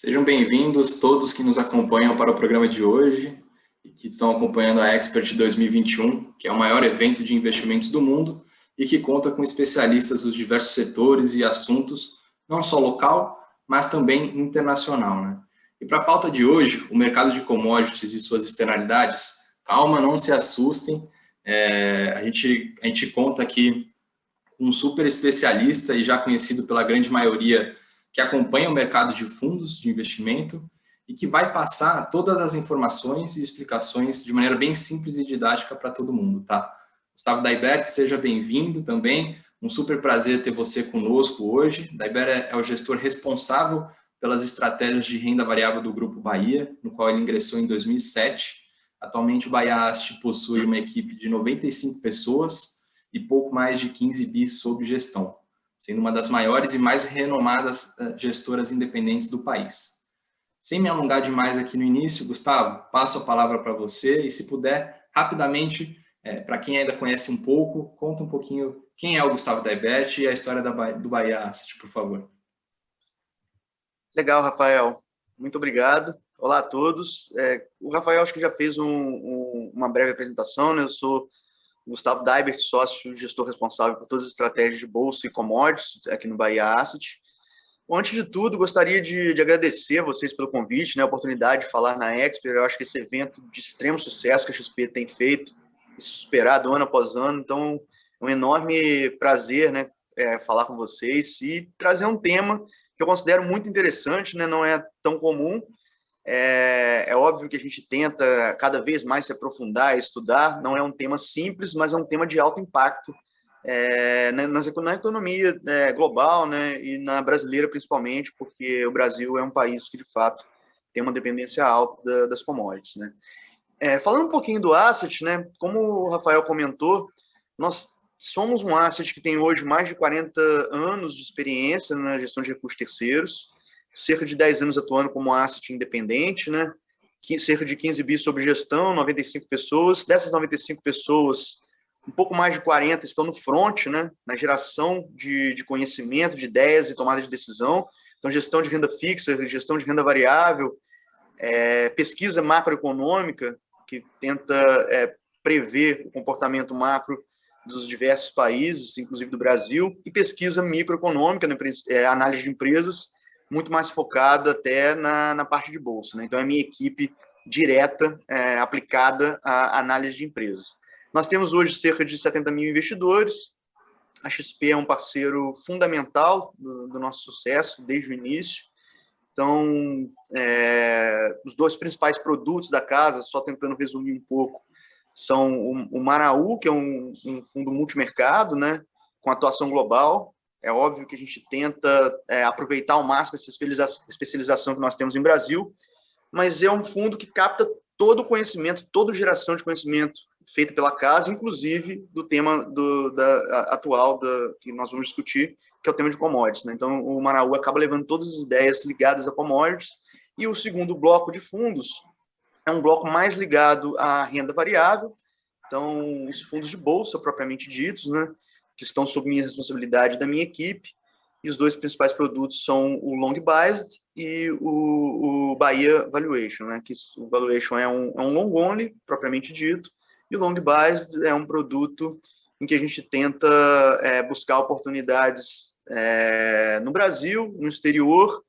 Sejam bem-vindos todos que nos acompanham para o programa de hoje e que estão acompanhando a Expert 2021, que é o maior evento de investimentos do mundo e que conta com especialistas dos diversos setores e assuntos, não só local, mas também internacional, né? E para a pauta de hoje, o mercado de commodities e suas externalidades, calma, não se assustem, a gente conta aqui com um super especialista e já conhecido pela grande maioria que acompanha o mercado de fundos de investimento e que vai passar todas as informações e explicações de maneira bem simples e didática para todo mundo, tá? Gustavo Daibert, seja bem-vindo também. Um super prazer ter você conosco hoje. Daibert é o gestor responsável pelas estratégias de renda variável do Grupo Bahia, no qual ele ingressou em 2007. Atualmente, o Bahia Asset possui uma equipe de 95 pessoas e pouco mais de 15 bi sob gestão, sendo uma das maiores e mais renomadas gestoras independentes do país. Sem me alongar demais aqui no início, Gustavo, passo a palavra para você e, se puder, rapidamente, para quem ainda conhece um pouco, conta um pouquinho quem é o Gustavo Daibert e a história do Bahia Asset, por favor. Legal, Rafael. Muito obrigado. Olá a todos. O Rafael acho que já fez uma breve apresentação, né? Eu sou Gustavo Daibert, sócio gestor responsável por todas as estratégias de bolsa e commodities aqui no Bahia Asset. Antes de tudo, gostaria de agradecer a vocês pelo convite, né, a oportunidade de falar na Expert. Eu acho que esse evento de extremo sucesso que a XP tem feito, superado ano após ano. Então, é um enorme prazer, né, falar com vocês e trazer um tema que eu considero muito interessante, né, não é tão comum. É óbvio que a gente tenta cada vez mais se aprofundar, estudar. Não é um tema simples, mas é um tema de alto impacto na economia global, né, e na brasileira principalmente, porque o Brasil é um país que, de fato, tem uma dependência alta das commodities, né. Falando um pouquinho do asset, né, como o Rafael comentou, nós somos um asset que tem hoje mais de 40 anos de experiência na gestão de recursos terceiros, cerca de 10 anos atuando como asset independente, né, cerca de 15 bi sob gestão, 95 pessoas. Dessas 95 pessoas, um pouco mais de 40 estão no front, né, na geração de conhecimento, de ideias e tomada de decisão. Então, gestão de renda fixa, gestão de renda variável, pesquisa macroeconômica, que tenta prever o comportamento macro dos diversos países, inclusive do Brasil, e pesquisa microeconômica, né, análise de empresas, muito mais focada até na parte de bolsa, né? Então, é a minha equipe direta, aplicada à análise de empresas. Nós temos hoje cerca de 70 mil investidores. A XP é um parceiro fundamental do nosso sucesso desde o início. Então, os dois principais produtos da casa, só tentando resumir um pouco, são o Maraú, que é um fundo multimercado, né, com atuação global. É óbvio que a gente tenta aproveitar ao máximo essa especialização que nós temos em Brasil, mas é um fundo que capta todo o conhecimento, toda geração de conhecimento feita pela casa, inclusive do tema atual que nós vamos discutir, que é o tema de commodities, né? Então, o Maraú acaba levando todas as ideias ligadas a commodities, e o segundo bloco de fundos é um bloco mais ligado à renda variável. Então, os fundos de bolsa, propriamente ditos, né, que estão sob minha responsabilidade e da minha equipe, e os dois principais produtos são o Long Biased e o Bahia Valuation, né, que o Valuation é um long only, propriamente dito, e o Long Biased é um produto em que a gente tenta buscar oportunidades no Brasil, no exterior,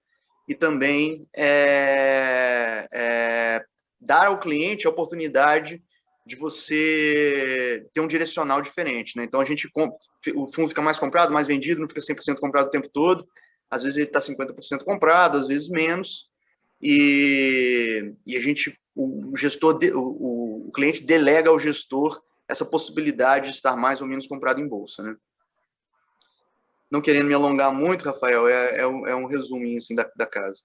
e também dar ao cliente a oportunidade de você ter um direcional diferente, né? Então, o fundo fica mais comprado, mais vendido, não fica 100% comprado o tempo todo. Às vezes ele está 50% comprado, às vezes menos. E o cliente delega ao gestor essa possibilidade de estar mais ou menos comprado em bolsa, né? Não querendo me alongar muito, Rafael, é um resuminho assim, da casa.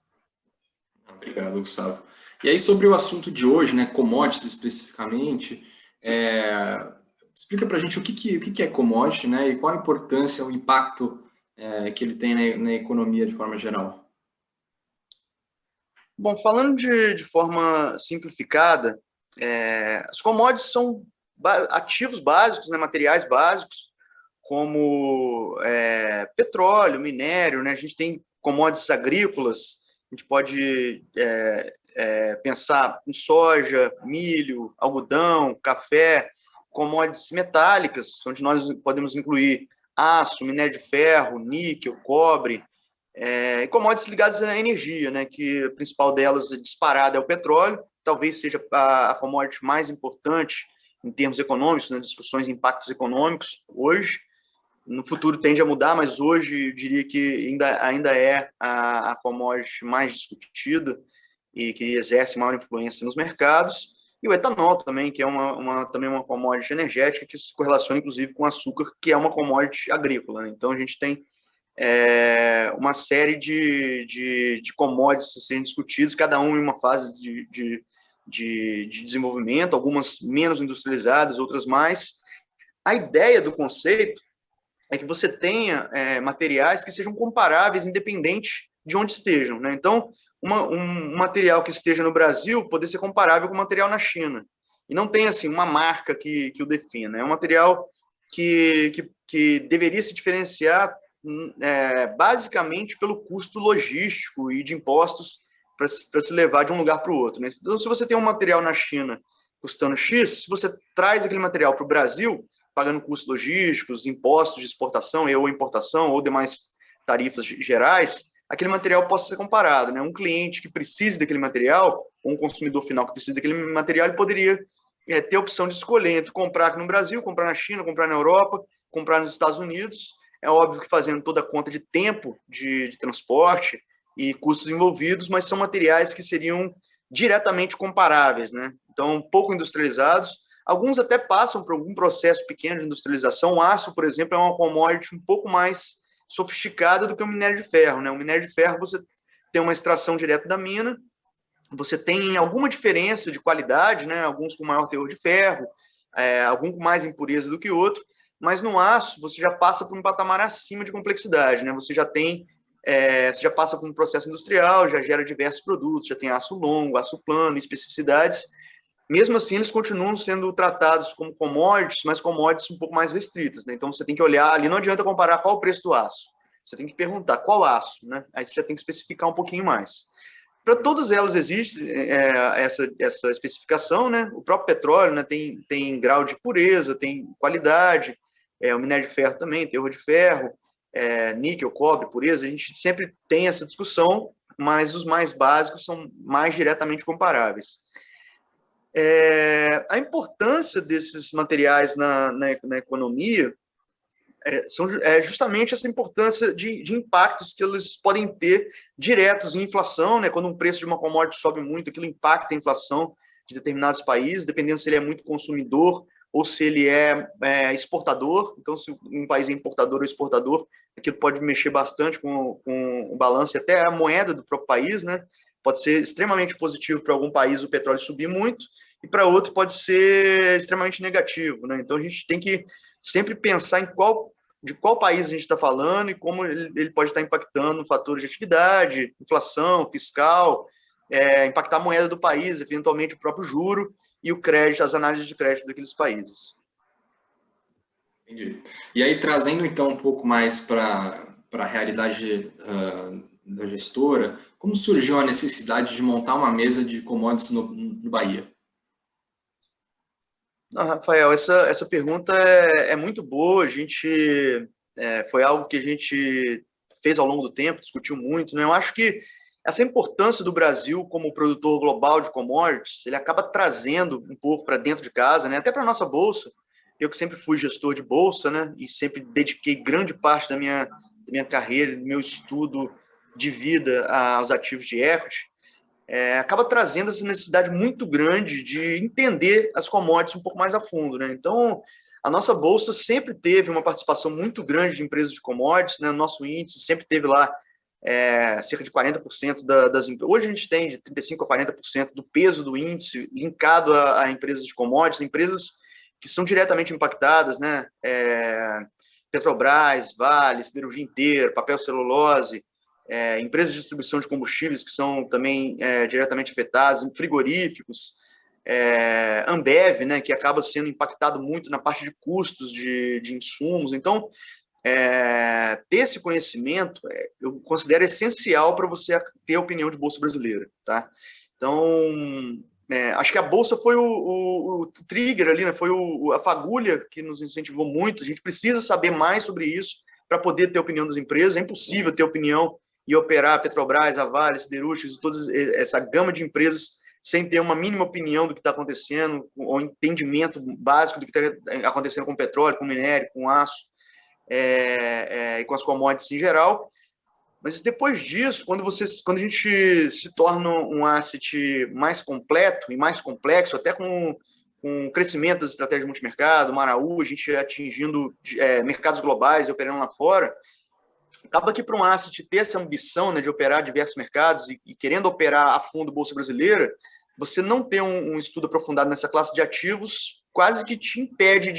Obrigado, Gustavo. E aí, sobre o assunto de hoje, né, commodities especificamente, explica para a gente o que é commodity, né, e qual a importância, o impacto que ele tem na economia de forma geral. Bom, falando de forma simplificada, as commodities são ativos básicos, né, materiais básicos, como petróleo, minério, né? A gente tem commodities agrícolas, gente pode pensar em soja, milho, algodão, café, commodities metálicas, onde nós podemos incluir aço, minério de ferro, níquel, cobre, e commodities ligadas à energia, né, que a principal delas disparada é o petróleo, talvez seja a commodity mais importante em termos econômicos, nas discussões de impactos econômicos hoje. No futuro tende a mudar, mas hoje eu diria que ainda é a commodity mais discutida e que exerce maior influência nos mercados. E o etanol também, que é também uma commodity energética que se correlaciona, inclusive, com o açúcar, que é uma commodity agrícola, né? Então, a gente tem uma série de commodities sendo discutidos, cada um em uma fase de desenvolvimento, algumas menos industrializadas, outras mais. A ideia do conceito é que você tenha materiais que sejam comparáveis, independente de onde estejam, né? Então, um material que esteja no Brasil poder ser comparável com o material na China. E não tem, assim, uma marca que o defina. É um material que deveria se diferenciar basicamente pelo custo logístico e de impostos para se levar de um lugar para o outro, né? Então, se você tem um material na China custando X, se você traz aquele material para o Brasil, pagando custos logísticos, impostos de exportação ou importação ou demais tarifas gerais, aquele material possa ser comparado, né? Um cliente que precise daquele material, ou um consumidor final que precisa daquele material, ele poderia ter a opção de escolher entre comprar aqui no Brasil, comprar na China, comprar na Europa, comprar nos Estados Unidos. É óbvio que fazendo toda a conta de tempo de transporte e custos envolvidos, mas são materiais que seriam diretamente comparáveis, né? Então, pouco industrializados. Alguns até passam por algum processo pequeno de industrialização. O aço, por exemplo, é uma commodity um pouco mais sofisticada do que o minério de ferro, né? O minério de ferro, você tem uma extração direta da mina, você tem alguma diferença de qualidade, né? Alguns com maior teor de ferro, algum com mais impureza do que outro, mas no aço você já passa por um patamar acima de complexidade, né? Você já passa por um processo industrial, já gera diversos produtos, já tem aço longo, aço plano, especificidades. Mesmo assim, eles continuam sendo tratados como commodities, mas commodities um pouco mais restritas, né? Então, você tem que olhar ali, não adianta comparar qual o preço do aço. Você tem que perguntar qual aço, né? Aí você já tem que especificar um pouquinho mais. Para todas elas existe essa especificação, né? O próprio petróleo, né, tem grau de pureza, tem qualidade, o minério de ferro também, teor de ferro, níquel, cobre, pureza. A gente sempre tem essa discussão, mas os mais básicos são mais diretamente comparáveis. A importância desses materiais na economia é justamente essa importância de impactos que eles podem ter diretos em inflação, né? Quando o preço de uma commodity sobe muito, aquilo impacta a inflação de determinados países, dependendo se ele é muito consumidor ou se ele é exportador. Então, se um país é importador ou exportador, aquilo pode mexer bastante com o balanço e até a moeda do próprio país, né? Pode ser extremamente positivo para algum país o petróleo subir muito, e para outro pode ser extremamente negativo, né? Então, a gente tem que sempre pensar de qual país a gente está falando e como ele pode estar impactando fatores de atividade, inflação, fiscal, impactar a moeda do país, eventualmente o próprio juro e o crédito, as análises de crédito daqueles países. Entendi. E aí, trazendo então um pouco mais para a realidade da gestora, como surgiu a necessidade de montar uma mesa de commodities no Bahia? Rafael, essa pergunta é muito boa. A gente foi algo que a gente fez ao longo do tempo, discutiu muito, né? Eu acho que essa importância do Brasil como produtor global de commodities, ele acaba trazendo um pouco para dentro de casa, né? Até para a nossa bolsa. Eu que sempre fui gestor de bolsa, né? E sempre dediquei grande parte da minha carreira, do meu estudo de vida aos ativos de equity. Acaba trazendo essa necessidade muito grande de entender as commodities um pouco mais a fundo, né? Então, a nossa bolsa sempre teve uma participação muito grande de empresas de commodities, né? Nosso índice sempre teve lá cerca de 40% das empresas. Hoje a gente tem de 35% a 40% do peso do índice linkado a empresas de commodities, empresas que são diretamente impactadas, né? Petrobras, Vale, Siderurgia Inteira, Papel Celulose, empresas de distribuição de combustíveis que são também diretamente afetadas, frigoríficos, Ambev, né, que acaba sendo impactado muito na parte de custos de insumos. Então, ter esse conhecimento, eu considero essencial para você ter a opinião de Bolsa Brasileira, tá? Então, acho que a Bolsa foi o trigger ali, né? Foi a fagulha que nos incentivou muito. A gente precisa saber mais sobre isso para poder ter a opinião das empresas. É impossível ter opinião e operar a Petrobras, a Vale, Siderúrgicas, toda essa gama de empresas sem ter uma mínima opinião do que está acontecendo, ou entendimento básico do que está acontecendo com o petróleo, com o minério, com o aço, e com as commodities em geral. Mas depois disso, quando a gente se torna um asset mais completo e mais complexo, até com o crescimento das estratégias multimercado, Maraú, a gente atingindo mercados globais e operando lá fora, acaba que para um asset ter essa ambição, né, de operar diversos mercados e querendo operar a fundo Bolsa Brasileira, você não ter um estudo aprofundado nessa classe de ativos quase que te impede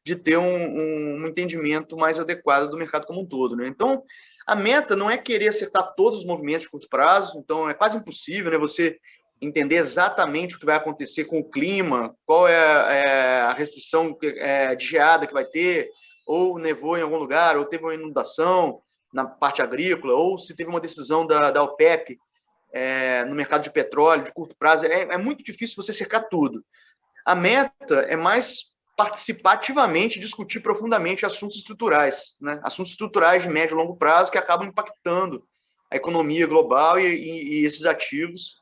de ter um entendimento mais adequado do mercado como um todo, né? Então, a meta não é querer acertar todos os movimentos de curto prazo, então é quase impossível, né, você entender exatamente o que vai acontecer com o clima, qual é a restrição de geada que vai ter, ou nevou em algum lugar, ou teve uma inundação na parte agrícola, ou se teve uma decisão da OPEP no mercado de petróleo, de curto prazo. É muito difícil você cercar tudo. A meta é mais participar ativamente, discutir profundamente assuntos estruturais, né? Assuntos estruturais de médio e longo prazo que acabam impactando a economia global e esses ativos,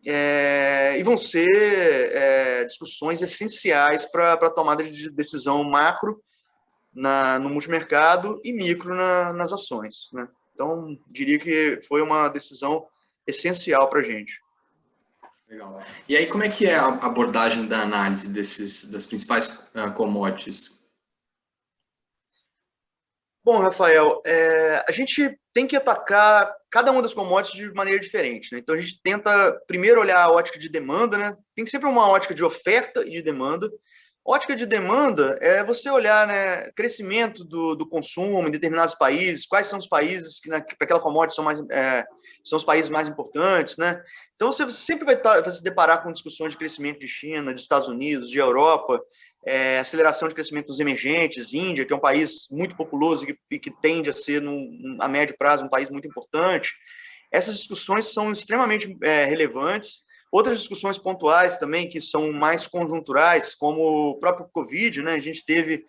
e vão ser discussões essenciais para a tomada de decisão macro no multimercado e micro nas ações, né? Então, diria que foi uma decisão essencial para a gente. Legal. E aí, como é que é a abordagem da análise das principais commodities? Bom, Rafael, a gente tem que atacar cada uma das commodities de maneira diferente, né? Então, a gente tenta primeiro olhar a ótica de demanda, né? Tem sempre uma ótica de oferta e de demanda. Ótica de demanda é você olhar, né, crescimento do consumo em determinados países, quais são os países que para aquela commodity são os países mais importantes, né? Então, você sempre vai se deparar com discussões de crescimento de China, de Estados Unidos, de Europa, aceleração de crescimento dos emergentes, Índia, que é um país muito populoso e que tende a ser, a médio prazo, um país muito importante. Essas discussões são extremamente relevantes. Outras discussões pontuais também, que são mais conjunturais, como o próprio Covid, né? A gente teve,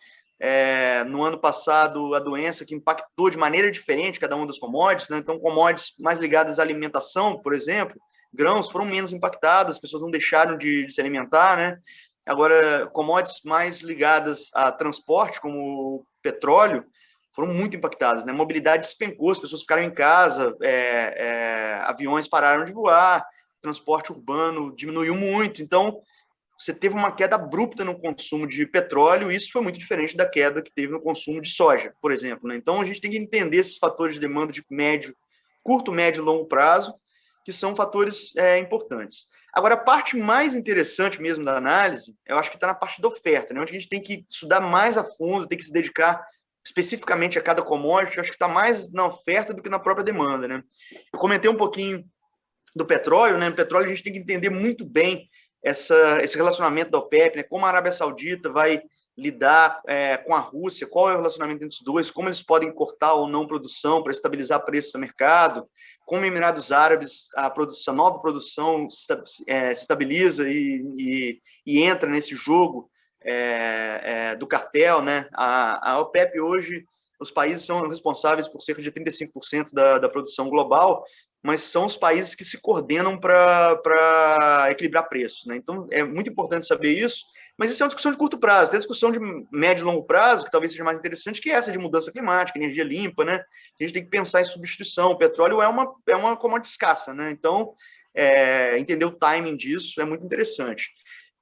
no ano passado, a doença que impactou de maneira diferente cada uma das commodities, né? Então, commodities mais ligadas à alimentação, por exemplo, grãos foram menos impactadas, as pessoas não deixaram de se alimentar, né? Agora, commodities mais ligadas a transporte, como o petróleo, foram muito impactadas, né? Mobilidade despencou, as pessoas ficaram em casa, aviões pararam de voar, transporte urbano diminuiu muito. Então, você teve uma queda abrupta no consumo de petróleo, e isso foi muito diferente da queda que teve no consumo de soja, por exemplo, né? Então, a gente tem que entender esses fatores de demanda de curto, médio e longo prazo, que são fatores importantes. Agora, a parte mais interessante mesmo da análise, eu acho que está na parte da oferta, né? Onde a gente tem que estudar mais a fundo, tem que se dedicar especificamente a cada commodity. Eu acho que está mais na oferta do que na própria demanda, né? Eu comentei um pouquinho do petróleo, né? No petróleo a gente tem que entender muito bem esse relacionamento da OPEP, né? Como a Arábia Saudita vai lidar com a Rússia, qual é o relacionamento entre os dois, como eles podem cortar ou não produção para estabilizar preços no mercado, como Emirados Árabes, a nova produção se estabiliza e entra nesse jogo do cartel, né? A OPEP hoje, os países são responsáveis por cerca de 35% da produção global, mas são os países que se coordenam para equilibrar preços, né? Então, é muito importante saber isso, mas isso é uma discussão de curto prazo. Tem a discussão de médio e longo prazo, que talvez seja mais interessante, que é essa de mudança climática, energia limpa, né? A gente tem que pensar em substituição. O petróleo é uma commodity escassa, né? Então, entender o timing disso é muito interessante.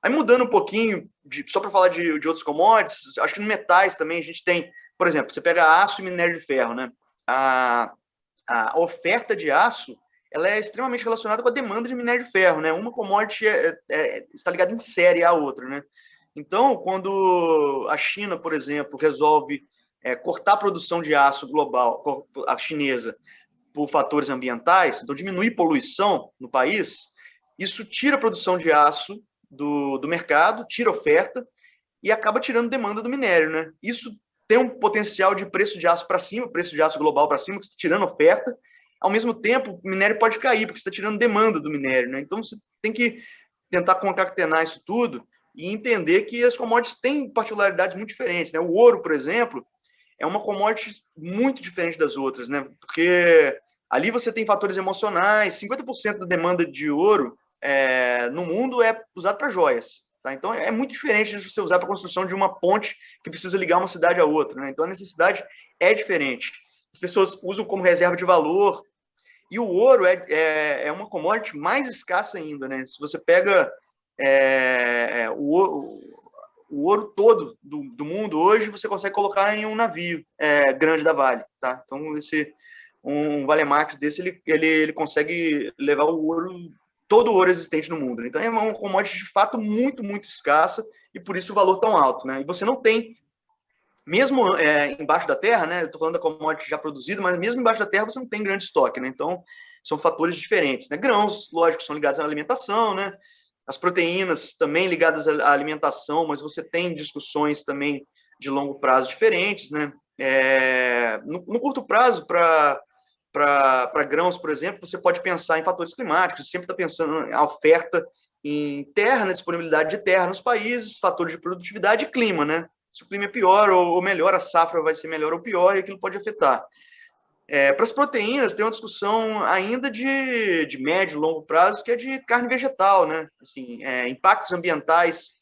Aí, mudando um pouquinho, só para falar de outros commodities, acho que no metais também a gente tem, por exemplo, você pega aço e minério de ferro, né? A oferta de aço, ela é extremamente relacionada com a demanda de minério de ferro, né? Uma commodity está ligada em série à outra, né? Então, quando a China, por exemplo, resolve cortar a produção de aço global, a chinesa, por fatores ambientais, então diminuir poluição no país, isso tira a produção de aço do mercado, tira a oferta e acaba tirando demanda do minério, né? Isso tem um potencial de preço de aço para cima, preço de aço global para cima, que você está tirando oferta. Ao mesmo tempo, o minério pode cair, porque você está tirando demanda do minério, né? Então, você tem que tentar concatenar isso tudo e entender que as commodities têm particularidades muito diferentes, né? O ouro, por exemplo, é uma commodity muito diferente das outras, né? Porque ali você tem fatores emocionais, 50% da demanda de ouro no mundo é usado para joias, tá? Então é muito diferente de você usar para a construção de uma ponte que precisa ligar uma cidade a outra, né? Então a necessidade é diferente. As pessoas usam como reserva de valor, e o ouro é uma commodity mais escassa ainda, né? Se você pega o ouro todo do mundo hoje, você consegue colocar em um navio grande da Vale, tá? Então, um Valemax desse, ele consegue levar todo o ouro existente no mundo. Então, é uma commodity, de fato, muito, muito escassa, e por isso o valor tão alto, né? E você não tem, mesmo embaixo da terra, né? Eu estou falando da commodity já produzida, mas mesmo embaixo da terra você não tem grande estoque, né? Então, são fatores diferentes, né? Grãos, lógico, são ligados à alimentação, né? As proteínas também ligadas à alimentação, mas você tem discussões também de longo prazo diferentes, né? No curto prazo, para grãos, por exemplo, você pode pensar em fatores climáticos, você sempre está pensando a oferta em terra, na disponibilidade de terra nos países, fatores de produtividade e clima, né? Se o clima é pior ou melhor, a safra vai ser melhor ou pior, e aquilo pode afetar. Para as proteínas, tem uma discussão ainda de médio e longo prazo, que é de carne vegetal, né? Assim, impactos ambientais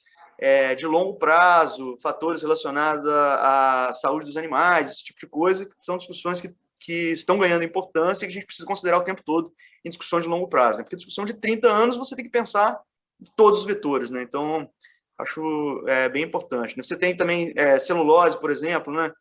de longo prazo, fatores relacionados à saúde dos animais, esse tipo de coisa, que são discussões que estão ganhando importância e que a gente precisa considerar o tempo todo em discussões de longo prazo, né? Porque discussão de 30 anos você tem que pensar em todos os vetores, né? Então, acho bem importante. Você tem também celulose, por exemplo, né?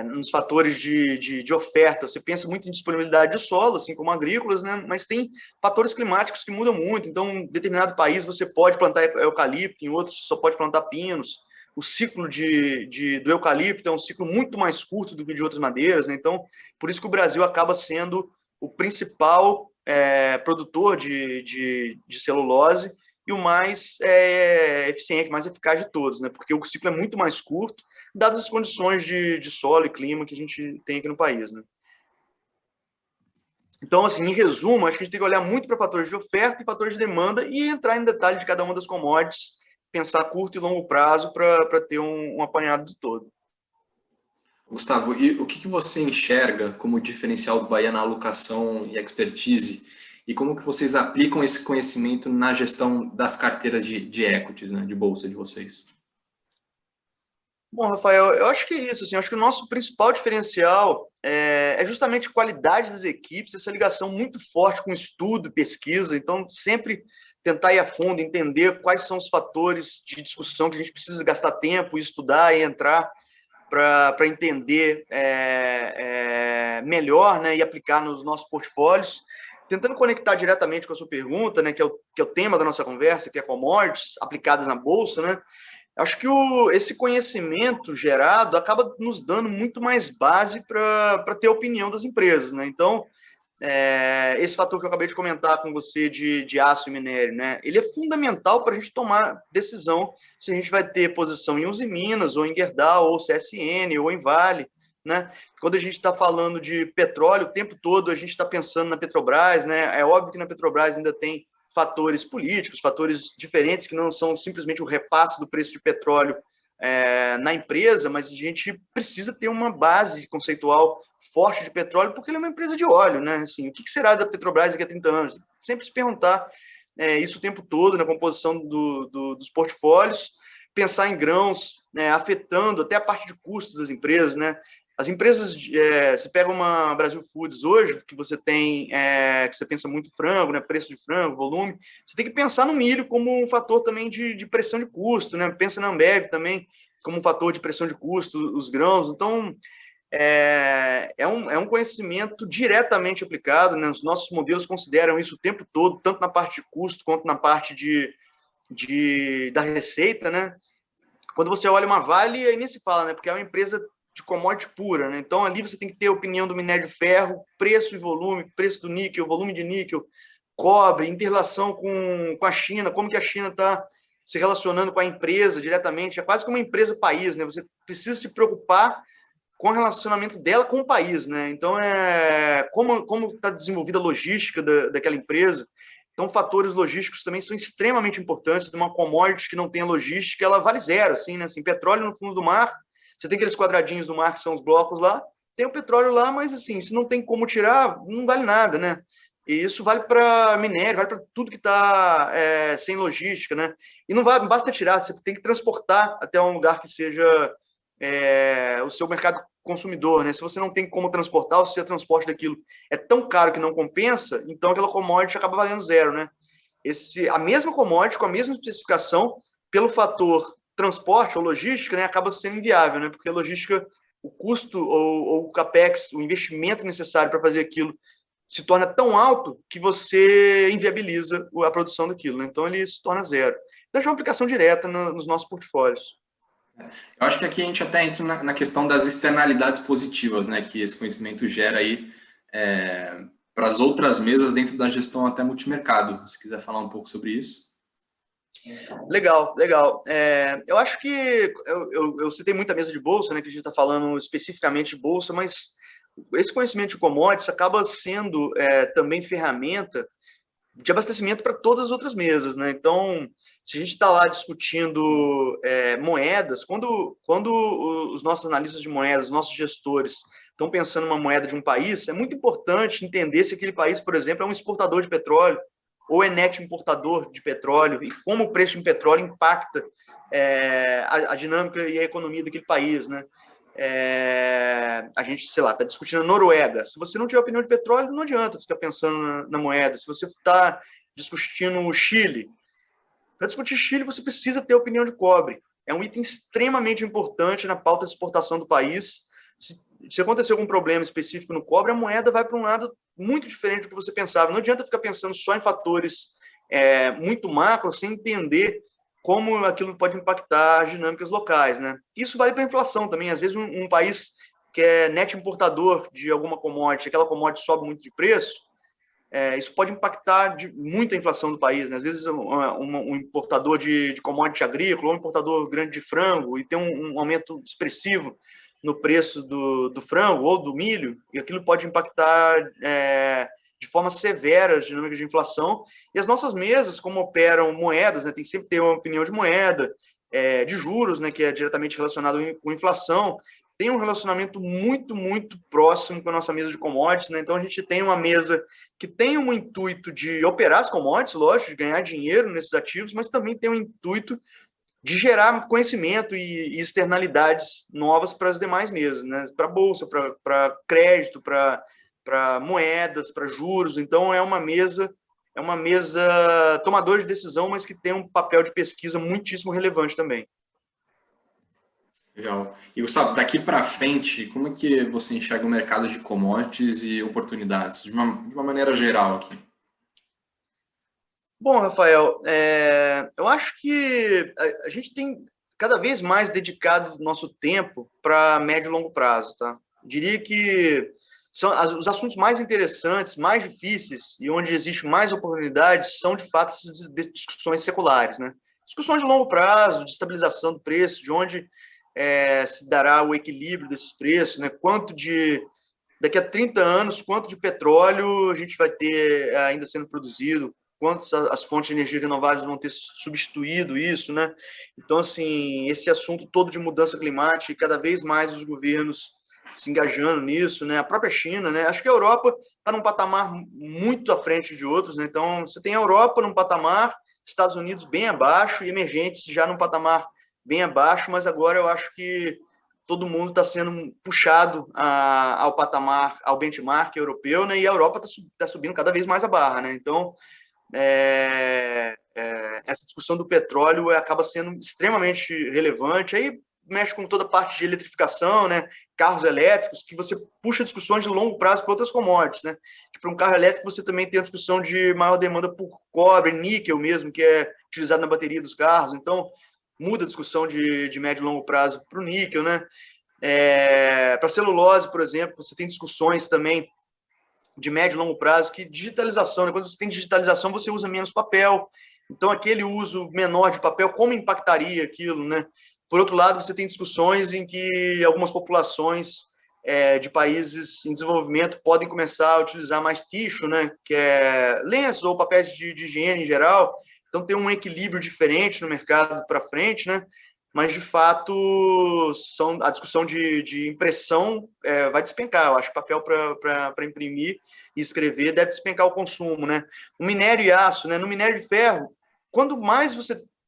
Nos fatores de oferta, você pensa muito em disponibilidade de solo, assim como agrícolas, né? Mas tem fatores climáticos que mudam muito. Então, em determinado país você pode plantar eucalipto, em outros só pode plantar pinos. O ciclo do eucalipto é um ciclo muito mais curto do que de outras madeiras, né? Então, por isso que o Brasil acaba sendo o principal produtor de celulose e o mais eficiente, mais eficaz de todos, né? Porque o ciclo é muito mais curto, dadas as condições de solo e clima que a gente tem aqui no país, né? Então, assim, em resumo, acho que a gente tem que olhar muito para fatores de oferta e fatores de demanda e entrar em detalhe de cada uma das commodities, pensar curto e longo prazo para ter um apanhado de todo. Gustavo, e o que você enxerga como diferencial do Bahia na alocação e expertise? E como que vocês aplicam esse conhecimento na gestão das carteiras de equities, né, de bolsa de vocês? Bom, Rafael, eu acho que é isso. Assim, eu acho que o nosso principal diferencial é justamente a qualidade das equipes, essa ligação muito forte com estudo, pesquisa. Então, sempre tentar ir a fundo, entender quais são os fatores de discussão que a gente precisa gastar tempo, estudar e entrar para entender melhor, né, e aplicar nos nossos portfólios. Tentando conectar diretamente com a sua pergunta, né, que é o tema da nossa conversa, que é commodities aplicadas na bolsa, né? Acho que esse conhecimento gerado acaba nos dando muito mais base para ter a opinião das empresas, né? Então, esse fator que eu acabei de comentar com você de aço e minério, né? Ele é fundamental para a gente tomar decisão se a gente vai ter posição em Uzi Minas, ou em Gerdau, ou CSN, ou em Vale, né? Quando a gente está falando de petróleo, o tempo todo a gente está pensando na Petrobras, né? É óbvio que na Petrobras ainda tem fatores políticos, fatores diferentes que não são simplesmente o repasse do preço de petróleo na empresa, mas a gente precisa ter uma base conceitual forte de petróleo, porque ele é uma empresa de óleo, né? Assim, o que será da Petrobras daqui a 30 anos? Sempre se perguntar isso o tempo todo na composição dos portfólios, pensar em grãos, né, afetando até a parte de custos das empresas, né? As empresas, você pega uma Brasil Foods hoje, que você tem, que você pensa muito frango, né, preço de frango, volume, você tem que pensar no milho como um fator também de pressão de custo, né? Pensa na Ambev também como um fator de pressão de custo, os grãos. Então, é um conhecimento diretamente aplicado, né? Os nossos modelos consideram isso o tempo todo, tanto na parte de custo quanto na parte da receita, né? Quando você olha uma Vale, aí nem se fala, né? Porque é uma empresa de commodity pura, né? Então, ali você tem que ter a opinião do minério de ferro, preço e volume, preço do níquel, volume de níquel, cobre, interrelação com a China, como que a China está se relacionando com a empresa diretamente, é quase como uma empresa-país, né? Você precisa se preocupar com o relacionamento dela com o país, né? Então, como está desenvolvida a logística daquela empresa. Então, fatores logísticos também são extremamente importantes. De uma commodity que não tem logística, ela vale zero, assim, né? Assim, petróleo no fundo do mar, você tem aqueles quadradinhos do mar que são os blocos lá, tem o petróleo lá, mas, assim, se não tem como tirar, não vale nada, né? E isso vale para minério, vale para tudo que está sem logística, né? E não basta tirar, você tem que transportar até um lugar que seja o seu mercado consumidor, né? Se você não tem como transportar, o seu transporte daquilo é tão caro que não compensa, então aquela commodity acaba valendo zero, né? A mesma commodity, com a mesma especificação, pelo fator transporte ou logística, né, acaba sendo inviável, né? Porque a logística, o custo ou o capex, o investimento necessário para fazer aquilo se torna tão alto que você inviabiliza a produção daquilo, né? Então ele se torna zero. Então, é uma aplicação direta nos nossos portfólios. Eu acho que aqui a gente até entra na questão das externalidades positivas, né, que esse conhecimento gera aí para as outras mesas dentro da gestão até multimercado. Se quiser falar um pouco sobre isso. Legal, legal. Eu acho que eu citei muita mesa de bolsa, né, que a gente está falando especificamente de bolsa, mas esse conhecimento de commodities acaba sendo também ferramenta de abastecimento para todas as outras mesas, né? Então, se a gente está lá discutindo moedas, quando os nossos analistas de moedas, os nossos gestores estão pensando numa moeda de um país, é muito importante entender se aquele país, por exemplo, é um exportador de petróleo ou é net importador de petróleo e como o preço em petróleo impacta a dinâmica e a economia daquele país, né? A gente, sei lá, está discutindo a Noruega. Se você não tiver opinião de petróleo, não adianta ficar pensando na moeda. Se você está discutindo o Chile, para discutir Chile, você precisa ter opinião de cobre. É um item extremamente importante na pauta de exportação do país. Se acontecer algum problema específico no cobre, a moeda vai para um lado muito diferente do que você pensava. Não adianta ficar pensando só em fatores muito macro, sem entender como aquilo pode impactar as dinâmicas locais, né? Isso vale para a inflação também. Às vezes, um país que é net importador de alguma commodity, aquela commodity sobe muito de preço, isso pode impactar muito a inflação do país, né? Às vezes, um importador de commodity agrícola ou um importador grande de frango e tem um aumento expressivo no preço do frango ou do milho, e aquilo pode impactar de forma severa as dinâmicas de inflação. E as nossas mesas, como operam moedas, né, tem sempre que ter uma opinião de moeda, de juros, né, que é diretamente relacionado com inflação, tem um relacionamento muito, muito próximo com a nossa mesa de commodities, né? Então, a gente tem uma mesa que tem um intuito de operar as commodities, lógico, de ganhar dinheiro nesses ativos, mas também tem um intuito de gerar conhecimento e externalidades novas para as demais mesas, né? Para a bolsa, para crédito, para moedas, para juros. Então, é uma mesa tomadora de decisão, mas que tem um papel de pesquisa muitíssimo relevante também. Legal. E, Gustavo, daqui para frente, como é que você enxerga o mercado de commodities e oportunidades, de uma maneira geral aqui? Bom, Rafael, eu acho que a gente tem cada vez mais dedicado nosso tempo para médio e longo prazo, tá? Diria que são os assuntos mais interessantes, mais difíceis e onde existe mais oportunidades são, de fato, essas discussões seculares, né? Discussões de longo prazo, de estabilização do preço, de onde se dará o equilíbrio desses preços, né? Daqui a 30 anos, quanto de petróleo a gente vai ter ainda sendo produzido, quantas as fontes de energia renováveis vão ter substituído isso, né? Então, assim, esse assunto todo de mudança climática, e cada vez mais os governos se engajando nisso, né? A própria China, né? Acho que a Europa está num patamar muito à frente de outros, né? Então, você tem a Europa num patamar, Estados Unidos bem abaixo e emergentes já num patamar bem abaixo, mas agora eu acho que todo mundo está sendo puxado ao patamar, ao benchmark europeu, né? E a Europa está subindo cada vez mais a barra, né? Então, essa discussão do petróleo acaba sendo extremamente relevante. Aí mexe com toda a parte de eletrificação, né? Carros elétricos, que você puxa discussões de longo prazo para outras commodities, né? Que para um carro elétrico você também tem a discussão de maior demanda por cobre, níquel mesmo, que é utilizado na bateria dos carros. Então, muda a discussão de médio e longo prazo para o níquel, né? Para celulose, por exemplo, você tem discussões também de médio e longo prazo, que digitalização, né? Quando você tem digitalização, você usa menos papel, Então, aquele uso menor de papel, como impactaria aquilo, né? Por outro lado, você tem discussões em que algumas populações de países em desenvolvimento podem começar a utilizar mais tixo, né? Que é lenços ou papéis de higiene em geral. Então, tem um equilíbrio diferente no mercado para frente, né? Mas, de fato, a discussão de impressão vai despencar. Eu acho que papel para imprimir e escrever deve despencar o consumo, né? O minério e aço, né? No minério de ferro, quanto mais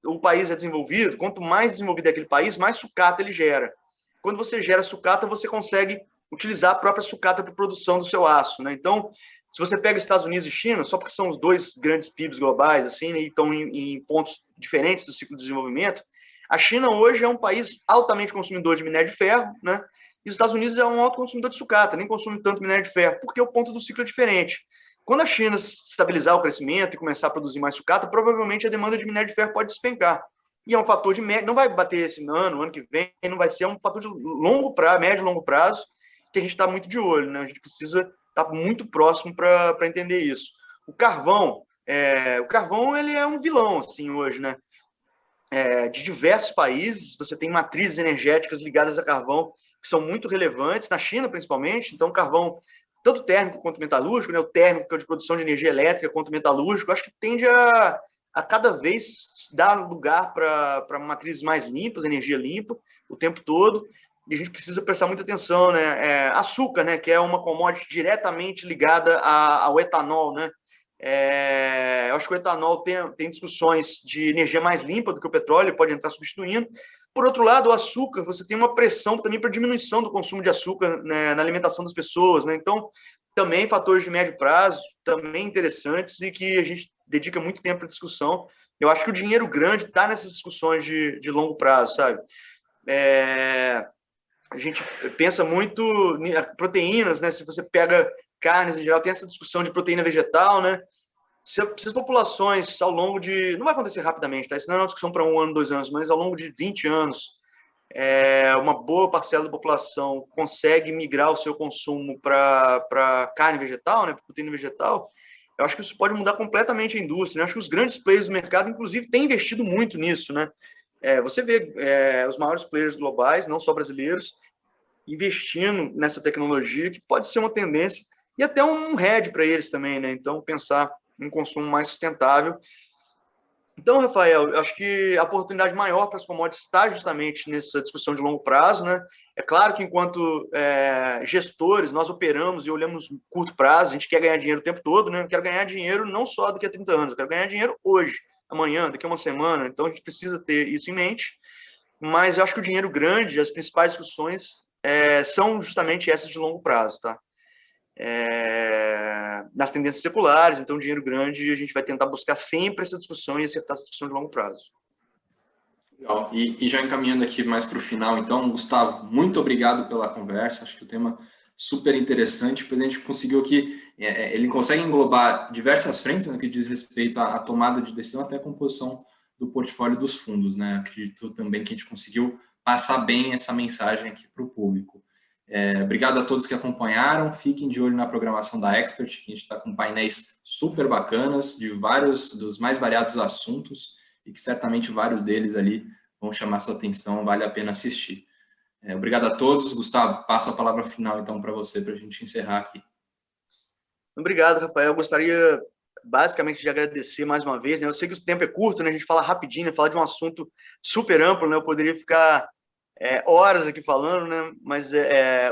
o país é desenvolvido, quanto mais desenvolvido é aquele país, mais sucata ele gera. Quando você gera sucata, você consegue utilizar a própria sucata para produção do seu aço, né? Então, se você pega Estados Unidos e China, só porque são os dois grandes PIBs globais, assim, né, e estão em pontos diferentes do ciclo de desenvolvimento, a China hoje é um país altamente consumidor de minério de ferro, né? E os Estados Unidos é um alto consumidor de sucata, nem consome tanto minério de ferro, porque o ponto do ciclo é diferente. Quando a China estabilizar o crescimento e começar a produzir mais sucata, provavelmente a demanda de minério de ferro pode despencar. E é um fator de médio, não vai bater esse ano que vem, não vai ser, um fator de longo prazo, médio e longo prazo, que a gente está muito de olho, né? A gente precisa estar muito próximo para entender isso. O carvão ele é um vilão, assim, hoje, né? De diversos países, você tem matrizes energéticas ligadas a carvão que são muito relevantes, na China principalmente, então carvão tanto térmico quanto metalúrgico, né, o térmico que é de produção de energia elétrica quanto metalúrgico, acho que tende a cada vez dar lugar para matrizes mais limpas, energia limpa, o tempo todo, e a gente precisa prestar muita atenção, né, açúcar, né, que é uma commodity diretamente ligada ao etanol, né, eu acho que o etanol tem discussões de energia mais limpa do que o petróleo, pode entrar substituindo. Por outro lado, o açúcar, você tem uma pressão também para diminuição do consumo de açúcar, né, na alimentação das pessoas, né? Então, também fatores de médio prazo, também interessantes e que a gente dedica muito tempo para discussão. Eu acho que o dinheiro grande está nessas discussões de longo prazo, sabe? A gente pensa muito em proteínas, né? Se você pega carnes em geral, tem essa discussão de proteína vegetal, né? Se as populações, ao longo de... Não vai acontecer rapidamente, tá? Isso não é uma discussão para 1 ano, 2 anos, mas ao longo de 20 anos, uma boa parcela da população consegue migrar o seu consumo para carne vegetal, né? Para proteína vegetal. Eu acho que isso pode mudar completamente a indústria, né? Eu acho que os grandes players do mercado, inclusive, têm investido muito nisso, né? Você vê os maiores players globais, não só brasileiros, investindo nessa tecnologia, que pode ser uma tendência e até um hedge para eles também, né? Então, pensar em consumo mais sustentável. Então, Rafael, eu acho que a oportunidade maior para as commodities está justamente nessa discussão de longo prazo, né? É claro que, enquanto gestores, nós operamos e olhamos no curto prazo, a gente quer ganhar dinheiro o tempo todo, né? Eu quero ganhar dinheiro não só daqui a 30 anos, eu quero ganhar dinheiro hoje, amanhã, daqui a uma semana. Então, a gente precisa ter isso em mente. Mas eu acho que o dinheiro grande, as principais discussões são justamente essas de longo prazo, tá? Nas tendências seculares, então dinheiro grande, a gente vai tentar buscar sempre essa discussão e acertar essa discussão de longo prazo. Legal. E já encaminhando aqui mais para o final, então, Gustavo, muito obrigado pela conversa, acho que o tema super interessante, pois a gente conseguiu que ele consegue englobar diversas frentes, né, que diz respeito à tomada de decisão até a composição do portfólio dos fundos, né? Acredito também que a gente conseguiu passar bem essa mensagem aqui para o público. Obrigado a todos que acompanharam, fiquem de olho na programação da Expert, que a gente está com painéis super bacanas, de vários, dos mais variados assuntos, e que certamente vários deles ali vão chamar sua atenção, vale a pena assistir. Obrigado a todos. Gustavo, passo a palavra final, então, para você, para a gente encerrar aqui. Obrigado, Rafael. Eu gostaria, basicamente, de agradecer mais uma vez, né? Eu sei que o tempo é curto, né? A gente fala rapidinho, né? Fala de um assunto super amplo, né? Eu poderia ficar horas aqui falando, né? Mas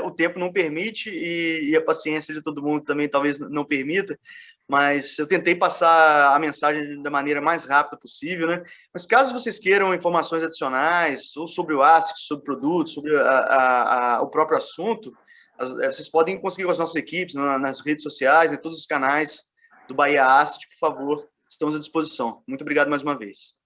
o tempo não permite e a paciência de todo mundo também talvez não permita, mas eu tentei passar a mensagem da maneira mais rápida possível, né? Mas caso vocês queiram informações adicionais, ou sobre o ASIC, sobre produtos, sobre o próprio assunto, vocês podem conseguir com as nossas equipes nas redes sociais, em todos os canais do Bahia Asset, por favor, estamos à disposição. Muito obrigado mais uma vez.